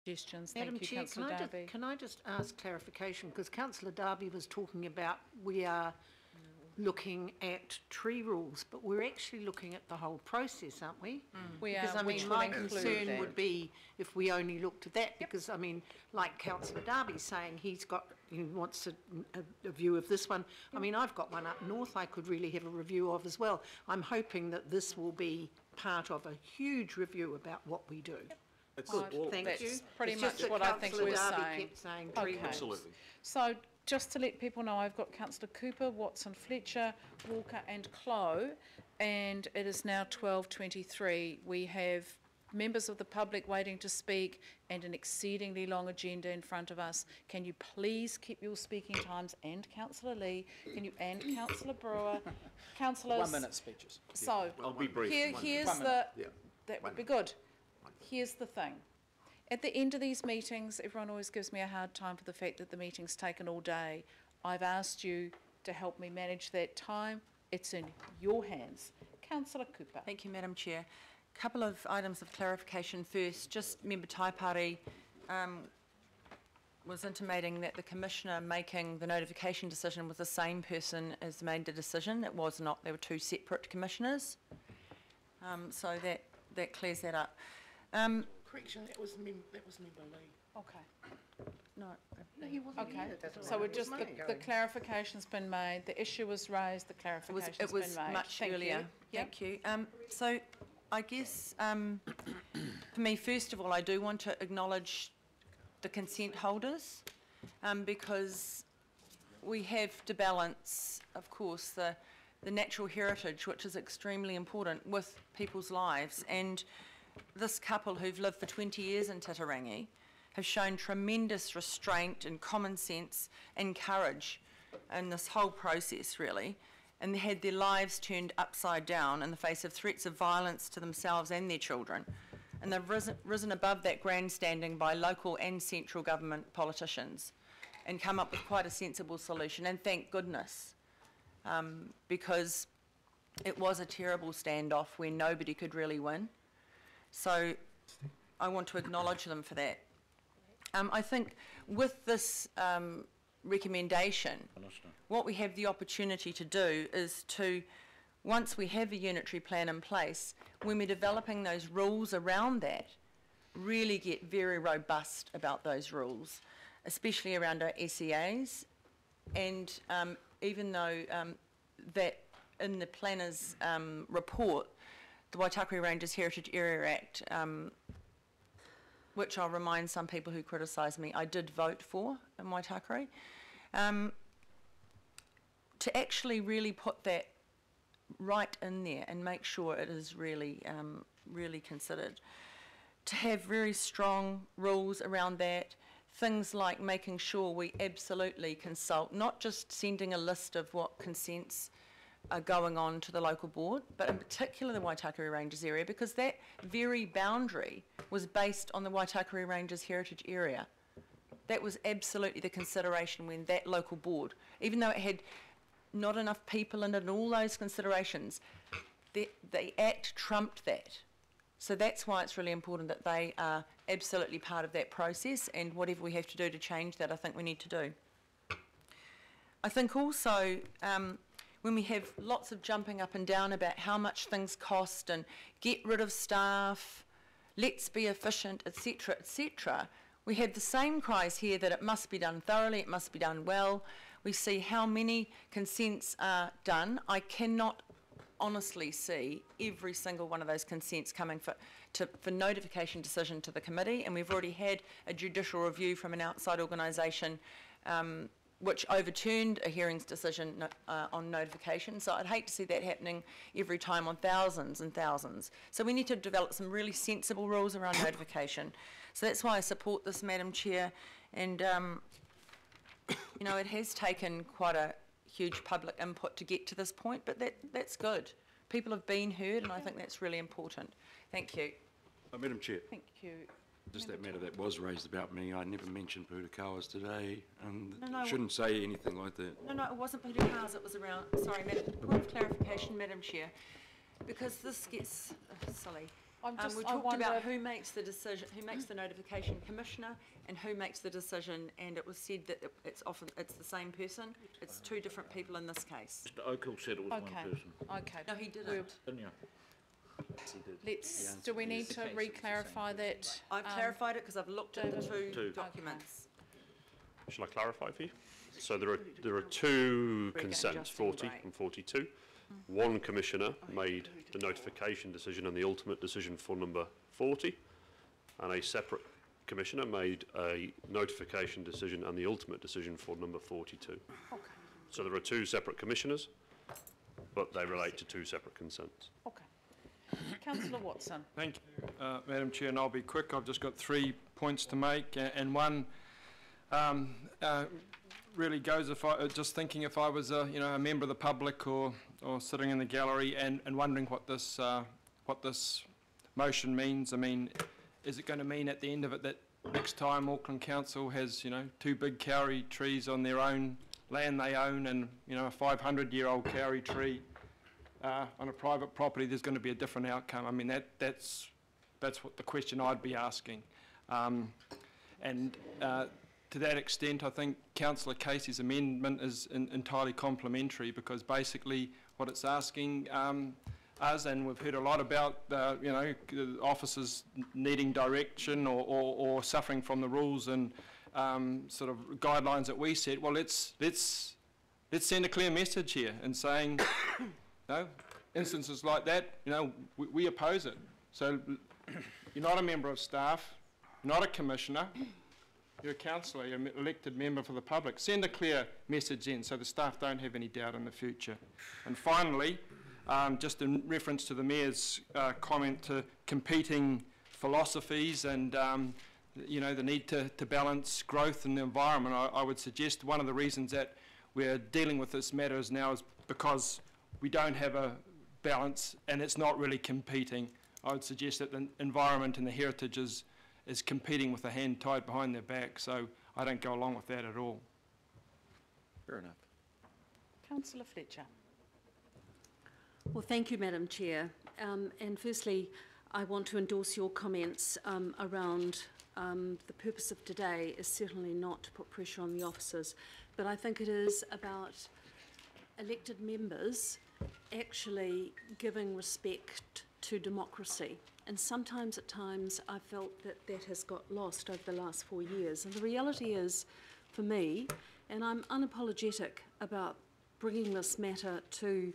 suggestions. Madam Thank you, Chair, Councillor Darby. can I just ask clarification, because Councillor Darby was talking about we are looking at tree rules, but we're actually looking at the whole process, aren't we? We Because, are, I which mean, will my include concern that. would be if we only looked at that, because, I mean, like Councillor Darby's saying, he wants a view of this one. I mean, I've got one up north I could really have a review of as well. I'm hoping that this will be part of a huge review about what we do. It's Good, all, thank That's you. pretty It's much just that what I think Councillor we're Darby saying. kept saying Okay. tree rules. absolutely. So just to let people know, I've got Councillor Cooper, Watson, Fletcher, Walker and Clow, and it is now 12:23. We have members of the public waiting to speak and an exceedingly long agenda in front of us. Can you please keep your speaking times, and Councillor Lee, and Councillor Brewer, councillors? 1 minute speeches. So I'll be brief. here's One the, minute. Yeah. that would be good. Here's the thing. At the end of these meetings, everyone always gives me a hard time for the fact that the meeting's taken all day. I've asked you to help me manage that time. It's in your hands. Councillor Cooper. Thank you, Madam Chair. Couple of items of clarification first. Just Member Taipari was intimating that the Commissioner making the notification decision was the same person as made the decision. It was not. There were two separate Commissioners. So that clears that up. Correction, that was Member Lee. Okay. No. No, he wasn't Okay. here. That's So all we're right. just, the clarification's been made, the issue was raised, the clarification's been made. It was much Thank earlier. you. Yep. Thank you. So I guess for me, first of all, I do want to acknowledge the consent holders because we have to balance, of course, the natural heritage, which is extremely important, with people's lives. And this couple who've lived for 20 years in Titirangi have shown tremendous restraint and common sense and courage in this whole process, really, and they had their lives turned upside down in the face of threats of violence to themselves and their children. And they've risen above that grandstanding by local and central government politicians and come up with quite a sensible solution, and thank goodness, because it was a terrible standoff where nobody could really win. So I want to acknowledge them for that. I think with this recommendation, what we have the opportunity to do is to, once we have a unitary plan in place, when we're developing those rules around that, really get very robust about those rules, especially around our SEAs. And even though that in the planner's report, the Waitakere Ranges Heritage Area Act, which I'll remind some people who criticise me, I did vote for in Waitakere, to actually really put that right in there and make sure it is really, really considered. To have very strong rules around that, things like making sure we absolutely consult, not just sending a list of what consents are going on to the local board, but in particular the Waitakere Ranges area, because that very boundary was based on the Waitakere Ranges Heritage Area. That was absolutely the consideration when that local board, even though it had not enough people in it and all those considerations, the Act trumped that. So that's why it's really important that they are absolutely part of that process, and whatever we have to do to change that, I think we need to do. I think also when we have lots of jumping up and down about how much things cost and get rid of staff, let's be efficient, etc., we have the same cries here that it must be done thoroughly, it must be done well. We see how many consents are done. I cannot honestly see every single one of those consents coming for notification decision to the committee, and we've already had a judicial review from an outside organisation which overturned a hearings decision on notification. So I'd hate to see that happening every time on thousands and thousands. So we need to develop some really sensible rules around notification. So that's why I support this, Madam Chair. And, you know, it has taken quite a huge public input to get to this point, but that's good. People have been heard, and I think that's really important. Thank you. Madam Chair. Thank you. Just that matter that was raised about me, I never mentioned Pūtakawas today, and No, shouldn't say anything like that. No, it wasn't Pūtakawas, it was around, sorry, point of clarification, Madam Chair, because this gets silly. We talked about who makes the decision, who makes the notification, commissioner, and who makes the decision, and it was said that it's the same person. It's two different people in this case. Mr Oakle said it was one Okay, person, okay. No, he didn't. didn't you? Do we need to re-clarify that? I've clarified it because I've looked at the two Two. documents. Shall I clarify for you? So there are two consents, Justin 40 Gray. and 42. One commissioner made the notification decision and the ultimate decision for number 40, and a separate commissioner made a notification decision and the ultimate decision for number 42. Okay, So there are two separate commissioners, but they relate to two separate consents. okay. Councillor Watson. Thank you, Madam Chair, and I'll be quick. I've just got 3 points to make, and one really goes just thinking if I was a member of the public or sitting in the gallery and wondering what this motion means. I mean, is it going to mean at the end of it that next time Auckland Council has 2 big kauri trees on their own land they own, and a 500-year-old kauri tree on a private property, there's going to be a different outcome? I mean, that's what the question I'd be asking. To that extent, I think Councillor Casey's amendment is entirely complementary, because basically what it's asking us, and we've heard a lot about the officers needing direction or suffering from the rules and sort of guidelines that we set. Well, let's send a clear message here and saying, instances like that, we oppose it. So you're not a member of staff, you're not a commissioner. You're a councillor, you're an elected member for the public. Send a clear message in so the staff don't have any doubt in the future. And finally, just in reference to the Mayor's comment to competing philosophies and the need to balance growth and the environment, I would suggest one of the reasons that we're dealing with this matter now is because we don't have a balance and it's not really competing. I would suggest that the environment and the heritage is competing with a hand tied behind their back, so I don't go along with that at all. Fair enough. Councillor Fletcher. Well, thank you, Madam Chair. And firstly, I want to endorse your comments around the purpose of today is certainly not to put pressure on the officers, but I think it is about elected members actually giving respect to democracy. And sometimes, at times, I felt that has got lost over the last 4 years. And the reality is, for me, and I'm unapologetic about bringing this matter to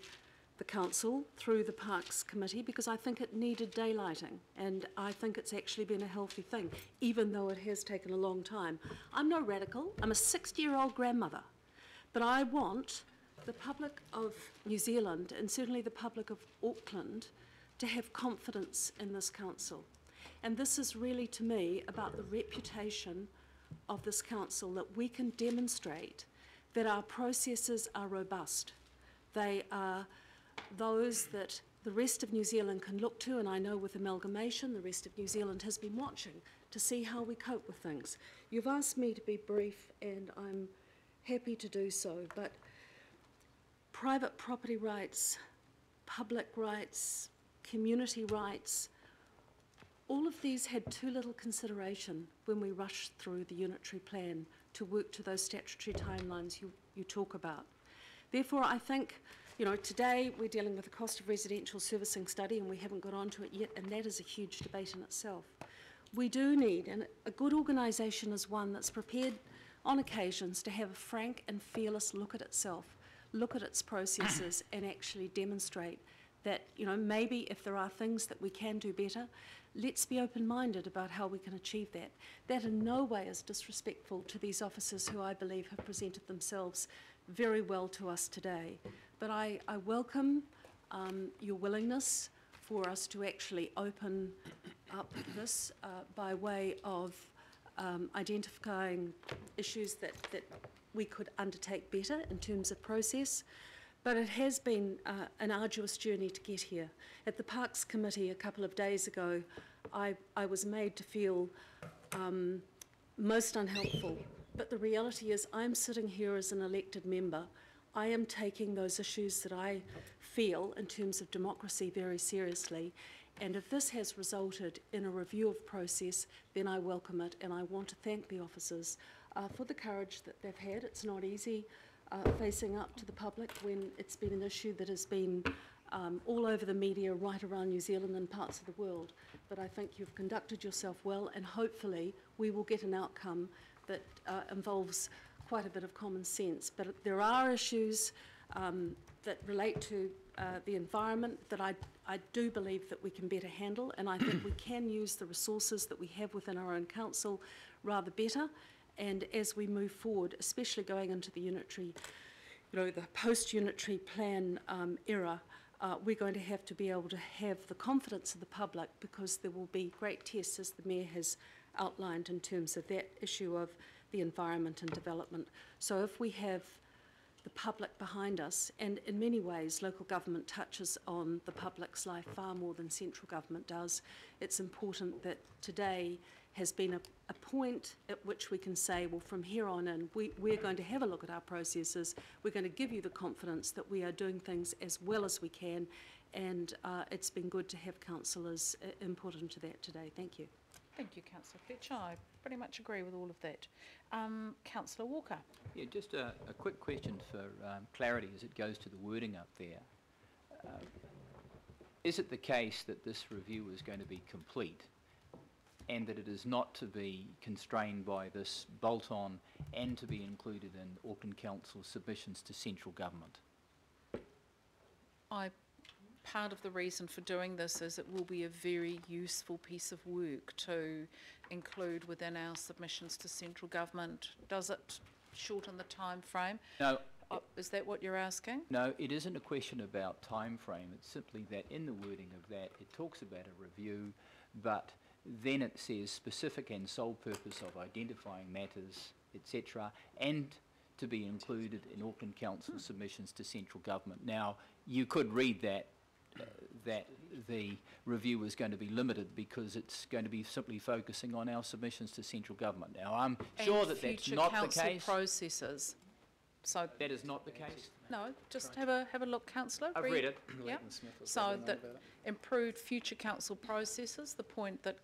the council through the Parks Committee, because I think it needed daylighting, and I think it's actually been a healthy thing, even though it has taken a long time. I'm no radical. I'm a 60-year-old grandmother. But I want the public of New Zealand, and certainly the public of Auckland, to have confidence in this council. And this is really, to me, about the reputation of this council, that we can demonstrate that our processes are robust. They are those that the rest of New Zealand can look to, and I know with amalgamation, the rest of New Zealand has been watching to see how we cope with things. You've asked me to be brief, and I'm happy to do so, but private property rights, public rights, community rights, all of these had too little consideration when we rushed through the unitary plan to work to those statutory timelines you talk about. Therefore, I think, today we're dealing with the cost of residential servicing study, and we haven't got onto it yet, and that is a huge debate in itself. We do need, and a good organisation is one that's prepared on occasions to have a frank and fearless look at itself, look at its processes, and actually demonstrate that, maybe if there are things that we can do better, let's be open-minded about how we can achieve that. That in no way is disrespectful to these officers who I believe have presented themselves very well to us today. But I welcome your willingness for us to actually open up this by way of identifying issues that we could undertake better in terms of process. But it has been an arduous journey to get here. At the Parks Committee a couple of days ago, I was made to feel most unhelpful. But the reality is I'm sitting here as an elected member. I am taking those issues that I feel in terms of democracy very seriously. And if this has resulted in a review of process, then I welcome it, and I want to thank the officers for the courage that they've had. It's not easy facing up to the public when it's been an issue that has been all over the media right around New Zealand and parts of the world. But I think you've conducted yourself well, and hopefully we will get an outcome that involves quite a bit of common sense. But there are issues that relate to the environment that I do believe that we can better handle, and I think we can use the resources that we have within our own council rather better. And as we move forward, especially going into the unitary, the post-unitary plan era, we're going to have to be able to have the confidence of the public, because there will be great tests, as the Mayor has outlined, in terms of that issue of the environment and development. So if we have the public behind us, and in many ways local government touches on the public's life far more than central government does, it's important that today has been a point at which we can say, well, from here on in, we're going to have a look at our processes, we're going to give you the confidence that we are doing things as well as we can, and it's been good to have councillors input into that today. Thank you. Thank you, Councillor Fletcher. I pretty much agree with all of that. Councillor Walker. Yeah, just a quick question for clarity as it goes to the wording up there. Is it the case that this review is going to be complete and that it is not to be constrained by this bolt-on and to be included in Auckland Council submissions to central government? Part of the reason for doing this is it will be a very useful piece of work to include within our submissions to central government. Does it shorten the time frame? No. Is that what you're asking? No, it isn't a question about time frame. It's simply that in the wording of that, it talks about a review, but then it says specific and sole purpose of identifying matters, etc., and to be included in Auckland Council submissions to central government. Now, you could read that the review is going to be limited because it's going to be simply focusing on our submissions to central government. Now, I'm sure that that's not the case. Future council processes. So that is not the case? No, just have a look, Councillor. I've read it. Yeah. So that improved future council processes, the point that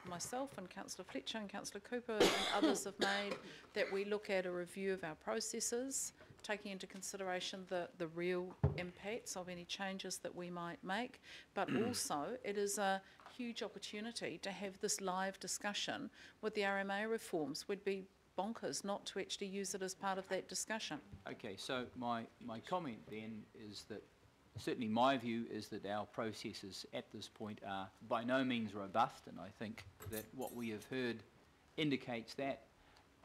myself and Councillor Fletcher and Councillor Cooper and others have made, that we look at a review of our processes, taking into consideration the real impacts of any changes that we might make, but also it is a huge opportunity to have this live discussion with the RMA reforms. We'd be bonkers not to actually use it as part of that discussion. Okay, so my comment then is that certainly my view is that our processes at this point are by no means robust, and I think that what we have heard indicates that.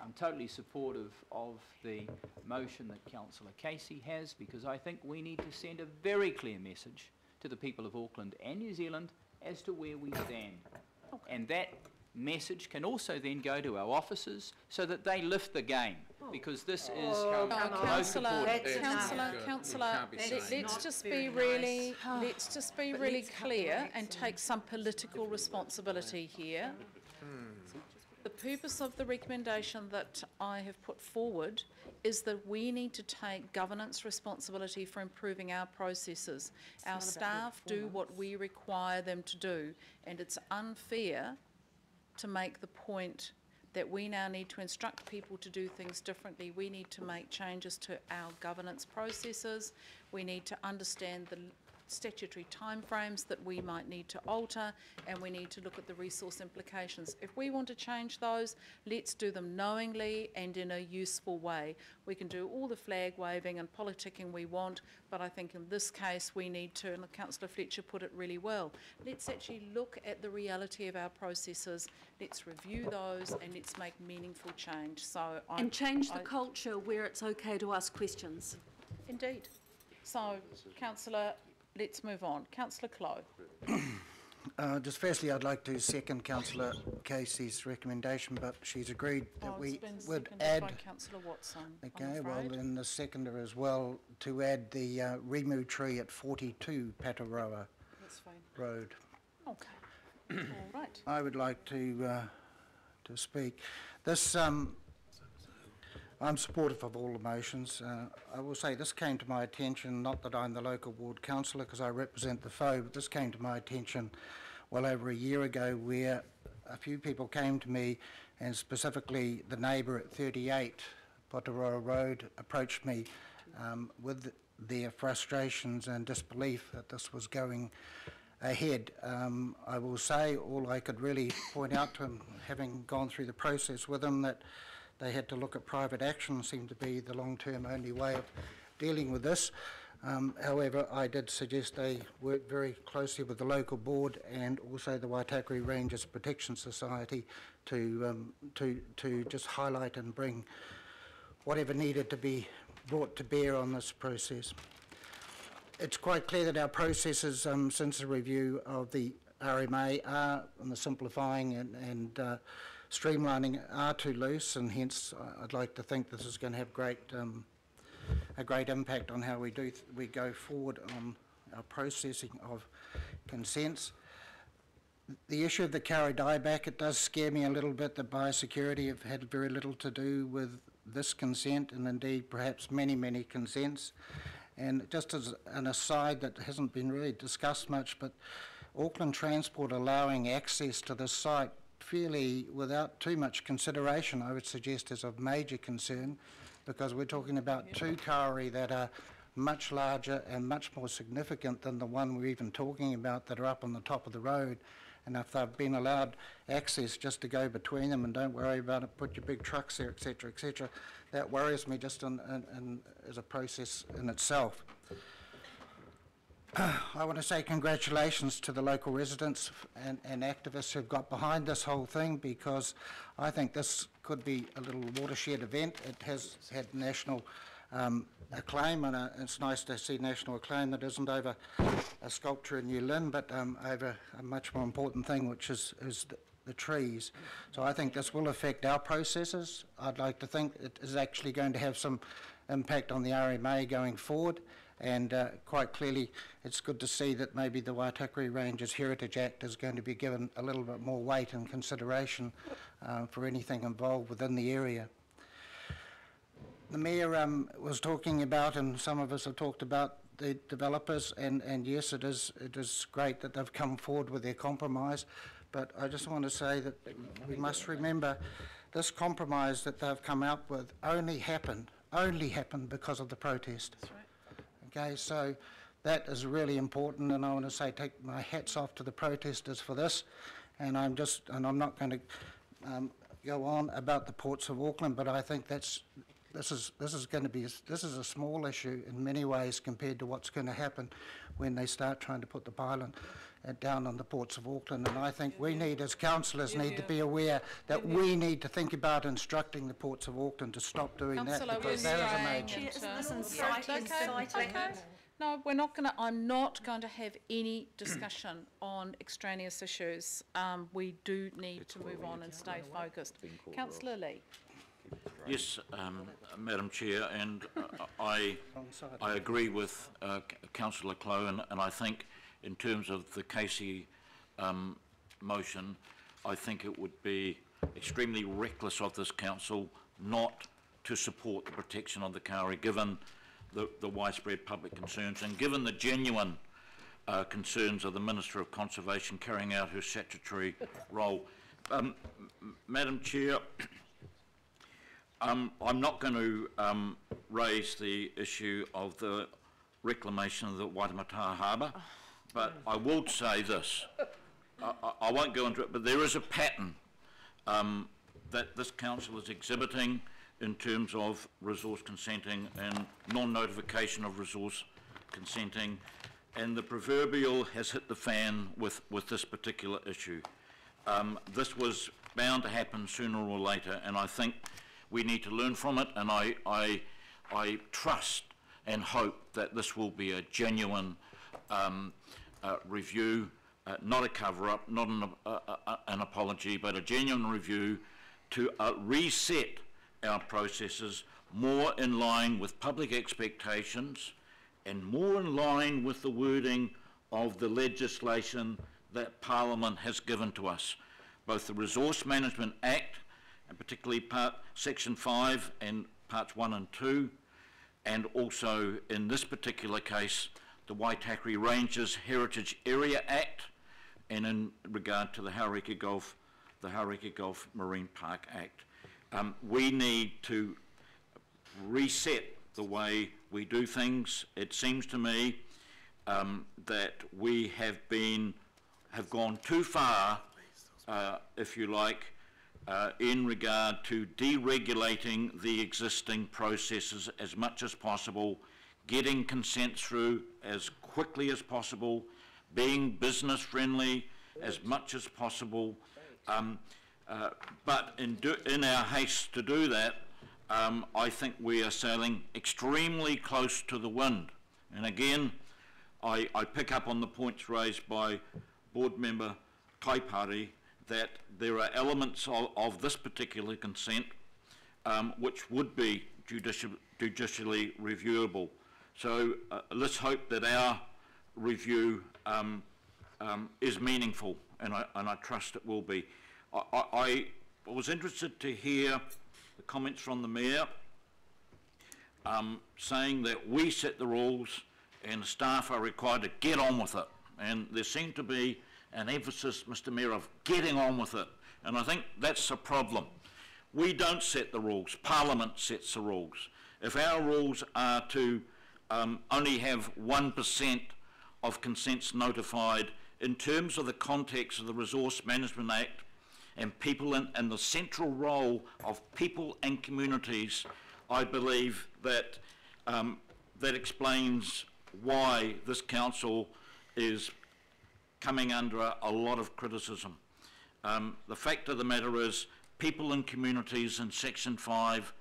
I'm totally supportive of the motion that Councillor Casey has, because I think we need to send a very clear message to the people of Auckland and New Zealand as to where we stand. Okay. And that message can also then go to our officers so that they lift the game, because this is most important. Councillor, let's just be really clear and take some political responsibility here. The purpose of the recommendation that I have put forward is that we need to take governance responsibility for improving our processes. Our staff do what we require them to do, and it's unfair to make the point that we now need to instruct people to do things differently. We need to make changes to our governance processes. We need to understand the statutory timeframes that we might need to alter, and we need to look at the resource implications. If we want to change those, let's do them knowingly and in a useful way. We can do all the flag waving and politicking we want, but I think in this case we need to, and Councillor Fletcher put it really well, let's actually look at the reality of our processes, let's review those, and let's make meaningful change. And change the culture where it's okay to ask questions. Indeed. So, Councillor, let's move on. Councillor Clow. Just firstly, I'd like to second Councillor Casey's recommendation, but she's agreed that we would add. By Councillor Watson. Okay, well then the seconder as well, to add the Rimu tree at 42 Pataroa Road. Okay. All right. I would like to speak. This I'm supportive of all the motions. I will say this came to my attention, not that I'm the local ward councillor because I represent the foe, but this came to my attention well over a year ago, where a few people came to me, and specifically the neighbour at 38 Poteroa Road approached me with their frustrations and disbelief that this was going ahead. I will say all I could really point out to them, having gone through the process with them, that they had to look at private action, seemed to be the long-term only way of dealing with this. However, I did suggest they work very closely with the local board and also the Waitakere Rangers Protection Society to just highlight and bring whatever needed to be brought to bear on this process. It's quite clear that our processes since the review of the RMA are, and the simplifying and streamlining are too loose, and hence I'd like to think this is going to have a great impact on how we go forward on our processing of consents. The issue of the Kauri dieback, it does scare me a little bit that biosecurity have had very little to do with this consent, and indeed perhaps many consents. And just as an aside that hasn't been really discussed much, but Auckland Transport allowing access to this site fairly without too much consideration, I would suggest, is of major concern, because we're talking about two kauri that are much larger and much more significant than the one we're even talking about that are up on the top of the road. And if they've been allowed access just to go between them and don't worry about it, put your big trucks there, etc., that worries me just as a process in itself. I want to say congratulations to the local residents and activists who've got behind this whole thing, because I think this could be a little watershed event. It has had national acclaim, and it's nice to see national acclaim that isn't over a sculpture in New Lynn, but over a much more important thing, which is the trees. So I think this will affect our processes. I'd like to think it is actually going to have some impact on the RMA going forward. And quite clearly, it's good to see that maybe the Waitakere Rangers Heritage Act is going to be given a little bit more weight and consideration for anything involved within the area. The Mayor was talking about, and some of us have talked about, the developers, and yes, it is great that they've come forward with their compromise, but I just want to say that we must remember this compromise that they've come up with only happened because of the protest. That's right. Okay, so that is really important, and I want to say take my hats off to the protesters for this, and I'm not going to go on about the ports of Auckland, but I think this is a small issue in many ways compared to what's going to happen when they start trying to put the pylon down on the ports of Auckland. And I think we need, as councillors, need to be aware that we need to think about instructing the ports of Auckland to stop doing that, because that is a major. Isn't this inciting? No, we're not going to. I'm not going to have any discussion on extraneous issues. We do need to move on and stay focused. Councillor Lee. Yes, Madam Chair, and I agree with Councillor Clow, and I think in terms of the Casey motion, I think it would be extremely reckless of this council not to support the protection of the Kauri, given the widespread public concerns and given the genuine concerns of the Minister of Conservation carrying out her statutory role. Madam Chair, I'm not going to raise the issue of the reclamation of the Waitemata Harbour, but I will say this. I won't go into it, but there is a pattern that this council is exhibiting in terms of resource consenting and non-notification of resource consenting, and the proverbial has hit the fan with this particular issue. This was bound to happen sooner or later, and I think we need to learn from it, and I trust and hope that this will be a genuine review, not a cover-up, not an apology, but a genuine review to reset our processes more in line with public expectations and more in line with the wording of the legislation that Parliament has given to us. Both the Resource Management Act, and particularly Section 5 and parts 1 and 2, and also in this particular case, the Waitakere Ranges Heritage Area Act, and in regard to the Hauriki Gulf Marine Park Act. We need to reset the way we do things. It seems to me that we have gone too far, if you like, in regard to deregulating the existing processes as much as possible, getting consent through as quickly as possible, being business friendly as much as possible. But in our haste to do that, I think we are sailing extremely close to the wind. And again, I pick up on the points raised by Board Member Kaipari that there are elements of this particular consent which would be judicially reviewable. So let's hope that our review is meaningful, and I trust it will be. I was interested to hear the comments from the Mayor saying that we set the rules and staff are required to get on with it. And there seemed to be an emphasis, Mr. Mayor, of getting on with it. And I think that's a problem. We don't set the rules. Parliament sets the rules. If our rules are to only have 1% of consents notified, in terms of the context of the Resource Management Act and people and the central role of people and communities, I believe that that explains why this council is coming under a lot of criticism. The fact of the matter is, people and communities in Section 5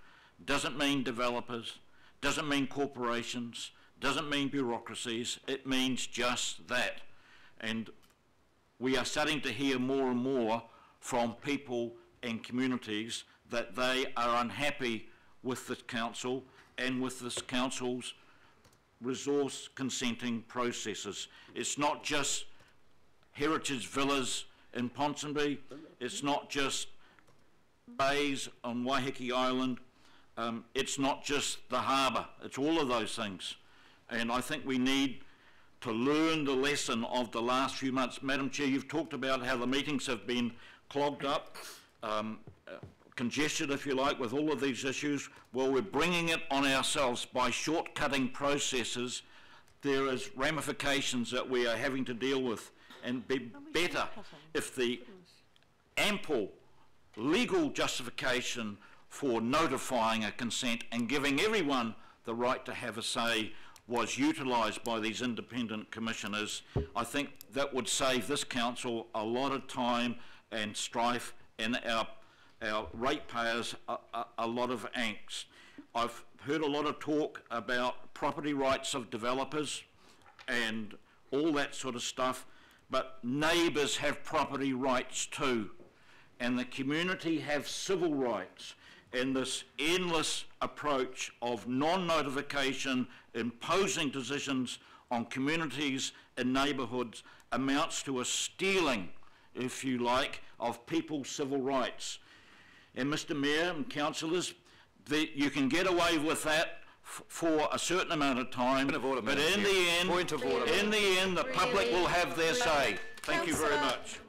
doesn't mean developers, doesn't mean corporations, doesn't mean bureaucracies, it means just that. And we are starting to hear more and more from people and communities that they are unhappy with the council and with this council's resource consenting processes. It's not just heritage villas in Ponsonby, it's not just bays on Waiheke Island, it's not just the harbour, it's all of those things. And I think we need to learn the lesson of the last few months. Madam Chair, you've talked about how the meetings have been clogged up, congested, if you like, with all of these issues. Well, we're bringing it on ourselves by shortcutting processes. There is ramifications that we are having to deal with, and be better if the ample legal justification for notifying a consent and giving everyone the right to have a say was utilised by these independent commissioners. I think that would save this council a lot of time and strife, and our ratepayers a lot of angst. I've heard a lot of talk about property rights of developers and all that sort of stuff, but neighbours have property rights too, and the community have civil rights. And this endless approach of non-notification, imposing decisions on communities and neighbourhoods amounts to a stealing, if you like, of people's civil rights. And Mr. Mayor and councillors, you can get away with that for a certain amount of time, but in the end, the public will have their say. Thank you very much.